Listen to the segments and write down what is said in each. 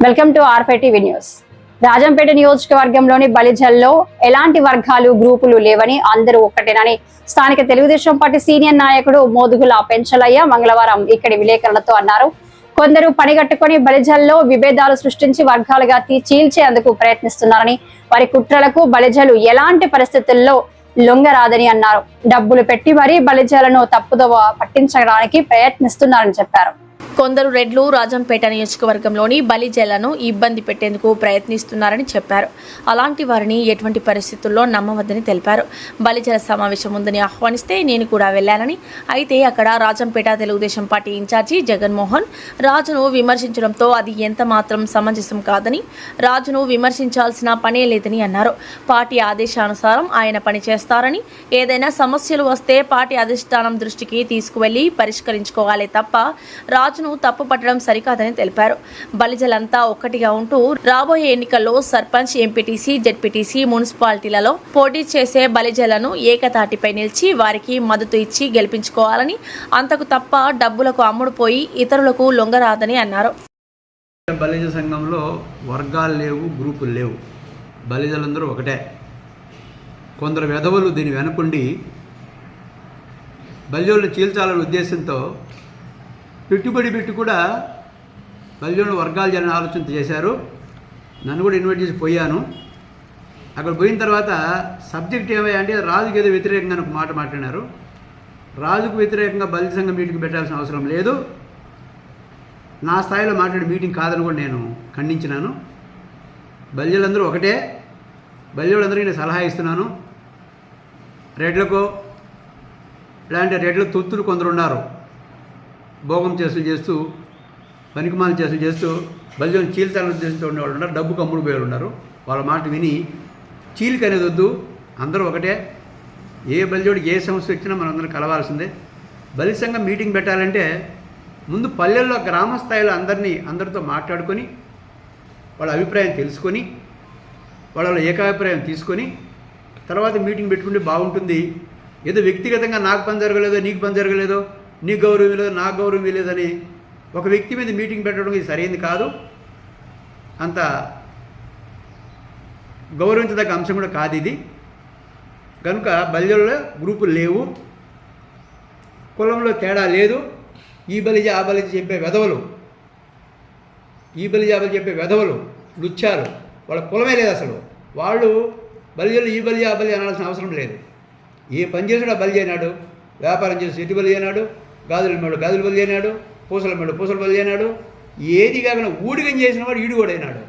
Welcome to R5 TV news. Rajampet నియోజకవర్గంలోని బలిజల్లో ఎలాంటి వర్గాలు గ్రూపులు లేవని అందరూ ఒక్కటేనని స్థానిక తెలుగుదేశం పార్టీ సీనియర్ నాయకుడు మోదుగుల పెంచలయ్య మంగళవారం ఇక్కడి విలేకరులతో అన్నారు. కొందరు పనిగట్టుకుని బలిజల్లో విభేదాలు సృష్టించి వర్గాలుగా చీల్చేందుకు ప్రయత్నిస్తున్నారని, వారి కుట్రలకు బలిజలు ఎలాంటి పరిస్థితుల్లో లొంగరాదని అన్నారు. డబ్బులు పెట్టి మరీ బలిజలను తప్పుదోవ పట్టించడానికి ప్రయత్నిస్తున్నారని చెప్పారు. కొందరు రెడ్లు రాజంపేట నియోజకవర్గంలోని బలిజలను ఇబ్బంది పెట్టేందుకు ప్రయత్నిస్తున్నారని చెప్పారు. అలాంటి వారిని ఎటువంటి పరిస్థితుల్లో నమ్మవద్దని తెలిపారు. బలిజల సమావేశం ఉందని ఆహ్వానిస్తే నేను కూడా వెళ్లానని, అయితే అక్కడ రాజంపేట తెలుగుదేశం పార్టీ ఇన్ఛార్జి జగన్మోహన్ రాజును విమర్శించడంతో అది ఎంత మాత్రం సమంజసం కాదని, రాజును విమర్శించాల్సిన పనే లేదని అన్నారు. పార్టీ ఆదేశానుసారం ఆయన పని చేస్తారని, ఏదైనా సమస్యలు వస్తే పార్టీ అధిష్టానం దృష్టికి తీసుకువెళ్లి పరిష్కరించుకోవాలి తప్ప రాజును తప్పు పట్టడం సరికాదని తెలిపారు. బలిజలంతా ఒక్కటిగా ఉంటూ రాబోయే ఎన్నికల్లో సర్పంచ్, ఎంపీటీసీ, జెడ్పీటీసీ, మున్సిపాలిటీలలో పోటీ చేసే బలిజలను ఏకతాటిపై నిలిచి వారికి మద్దతు ఇచ్చి గెలిపించుకోవాలని, అంతకు తప్ప డబ్బులకు అమ్ముడుపోయి ఇతరులకు లొంగరాదని అన్నారు. బలిజ సంఘంలో వర్గాలు లేవు, గ్రూపులు లేవు, బలిజలందరూ ఒకటే. కొందరు వెధవలు దీని వెనుకుండి బలిజోళ్ళని చీల్చాలనే ఉద్దేశంతో పెట్టుబడి పెట్టి కూడా బలిజోళ్ళ వర్గాలు జన ఆలోచన చేశారు. నన్ను కూడా ఇన్వైట్ చేసి పోయాను. అక్కడ పోయిన తర్వాత సబ్జెక్ట్ ఏమయ్యా అంటే రాజుకి ఏదో వ్యతిరేకంగా ఒక మాట మాట్లాడారు. రాజుకు వ్యతిరేకంగా బలిజ సంఘం మీటింగ్ పెట్టాల్సిన అవసరం లేదు, నా స్థాయిలో మాట్లాడే మీటింగ్ కాదని కూడా నేను ఖండించినాను. బలిజలందరూ ఒకటే. బలిజోళ్ళందరికీ నేను సలహా ఇస్తున్నాను. రెడ్లకు ఇలాంటి రెడ్ల తొత్తులు కొందరు ఉన్నారు, భోగం చేసులు చేస్తూ, పనికిమాల చేసులు చేస్తూ బలిజోని చీల్చాలని ఉద్దేశంతో ఉండేవాళ్ళు ఉన్నారు, డబ్బుకు అమ్ముడు పోయేవాళ్ళు ఉన్నారు. వాళ్ళ మాట విని చీలిక అనేది వద్దు, అందరూ ఒకటే. ఏ బలిజోడికి ఏ సమస్య వచ్చినా మనం అందరం కలవాల్సిందే. బలి సంఘం మీటింగ్ పెట్టాలంటే ముందు పల్లెల్లో గ్రామ స్థాయిలో అందరితో మాట్లాడుకొని వాళ్ళ అభిప్రాయం తెలుసుకొని వాళ్ళ ఏకాభిప్రాయం తీసుకొని తర్వాత మీటింగ్ పెట్టుకుంటే బాగుంటుంది. ఏదో వ్యక్తిగతంగా నాకు పని జరగలేదో, నీకు పని జరగలేదో, నీకు గౌరవం లేదు, నాకు గౌరవం లేదని ఒక వ్యక్తి మీద మీటింగ్ పెట్టడం ఇది సరైనది కాదు. అంత గౌరవించదగ్గ అంశం కూడా కాదు ఇది. కనుక బలిజల్లో గ్రూపులు లేవు, కులంలో తేడా లేదు. ఈ బలిజ ఆ బలిజ చెప్పే వెధవలు, ఈ బలిజ ఆ బలిజ చెప్పే వెధవలు లుచ్చారు, వాళ్ళ కులమే లేదు అసలు. వాళ్ళు బలిజలు ఈ బలి ఆ బలి అనాల్సిన అవసరం లేదు. ఏ పని చేసాడు ఆ బలి అయినాడు, వ్యాపారం చేసి ఇటు బలి అయినాడు, గాజుల మేడు గాజులు బలి అయినాడు, పూసల మేడు పూసల బలి అయినాడు. ఏది కాకుండా ఊడిగం చేసిన వాడు ఈడు కూడా అయినాడు.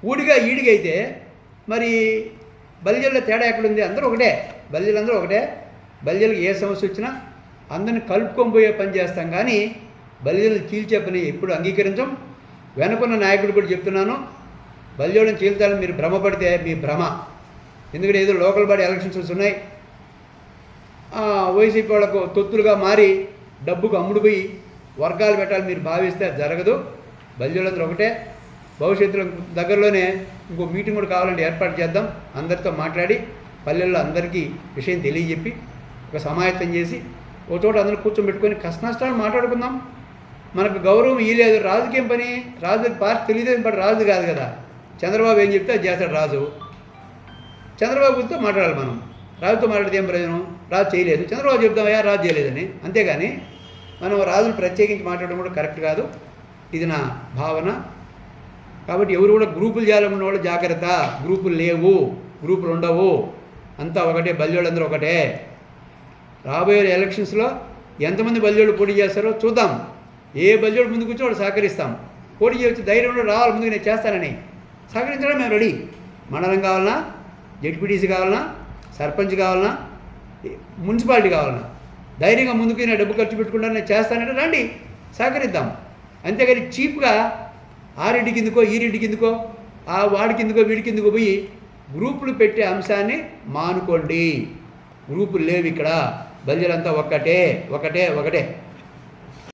ఊడిగా ఈడిగైతే మరి బలిజల్లో తేడా ఎక్కడుంది? అందరూ ఒకటే, బలిజలందరూ ఒకటే. బలిజలకు ఏ సమస్య వచ్చినా అందరిని కలుపుకొని పోయే పని చేస్తాం, కానీ బలిజలను చీల్చే పని ఎప్పుడు అంగీకరించం. వెనుకున్న నాయకుడు కూడా చెప్తున్నాను, బలిజోళ్ళని చీల్చాలని మీరు భ్రమపడితే మీ భ్రమ. ఎందుకంటే ఏదో లోకల్ బాడీ ఎలక్షన్స్ వస్తున్నాయి, వైసీపీ వాళ్ళకు తొత్తులుగా మారి డబ్బుకు అమ్ముడుపోయి వర్గాలు పెట్టాలి మీరు భావిస్తే జరగదు. బలిజోళ్ళందరూ ఒకటే. భవిష్యత్తులో దగ్గరలోనే ఇంకో మీటింగ్ కూడా కావాలంటే ఏర్పాటు చేద్దాం. అందరితో మాట్లాడి పల్లెల్లో అందరికీ విషయం తెలియజెప్పి ఒక సమాయత్తం చేసి ఒక చోట అందరూ కూర్చోబెట్టుకొని కష్ట నష్టాలు మాట్లాడుకుందాం. మనకు గౌరవం ఇయ్యలేదు, రాజుకేం పని? రాజు పార్టీ తెలియదు, బట్ రాజు కాదు కదా. చంద్రబాబు ఏం చెప్తే అది చేస్తాడు రాజు. చంద్రబాబుతో మాట్లాడాలి మనం. రాజుతో మాట్లాడితే ఏం ప్రయోజనం? రాజు చేయలేదు, చంద్రబాబు చెప్తామయ్యా రాజు చేయలేదని. అంతేగాని మనం రాజును ప్రత్యేకించి మాట్లాడడం కూడా కరెక్ట్ కాదు. ఇది నా భావన. కాబట్టి ఎవరు కూడా గ్రూపులు చేయాలనుకున్న వాళ్ళు జాగ్రత్త. గ్రూపులు లేవు, గ్రూపులు ఉండవు, అంతా ఒకటే. బలిజోళ్ళందరూ ఒకటే. రాబోయే ఎలక్షన్స్లో ఎంతమంది బలిజోళ్ళు పోటీ చేస్తారో చూద్దాం. ఏ బలిజోడు ముందుకు వచ్చి వాడు సహకరిస్తాం. పోటీ చేయవచ్చు, ధైర్యంలో రావాలి, ముందుకు నేను చేస్తానని సహకరించడం మేము రెడీ. మండలం కావాలన్నా, జెడ్పీటీసీ కావాలన్నా, సర్పంచ్ కావాలన్నా, మున్సిపాలిటీ కావాలన్నా ధైర్యంగా ముందుకు నేను డబ్బు ఖర్చు పెట్టుకుంటాను, నేను చేస్తానంటే రండి, సహకరిద్దాం. అంతేగాని చీప్గా ఆ రెడ్డి కిందకో ఈ రెడ్డి కిందకో ఆ వాడి కిందకో వీడి కిందకో పోయి గ్రూపులు పెట్టే అంశాన్ని మానుకోండి. గ్రూపులు లేవు ఇక్కడ. బలిజలంతా ఒకటే ఒకటే ఒకటే.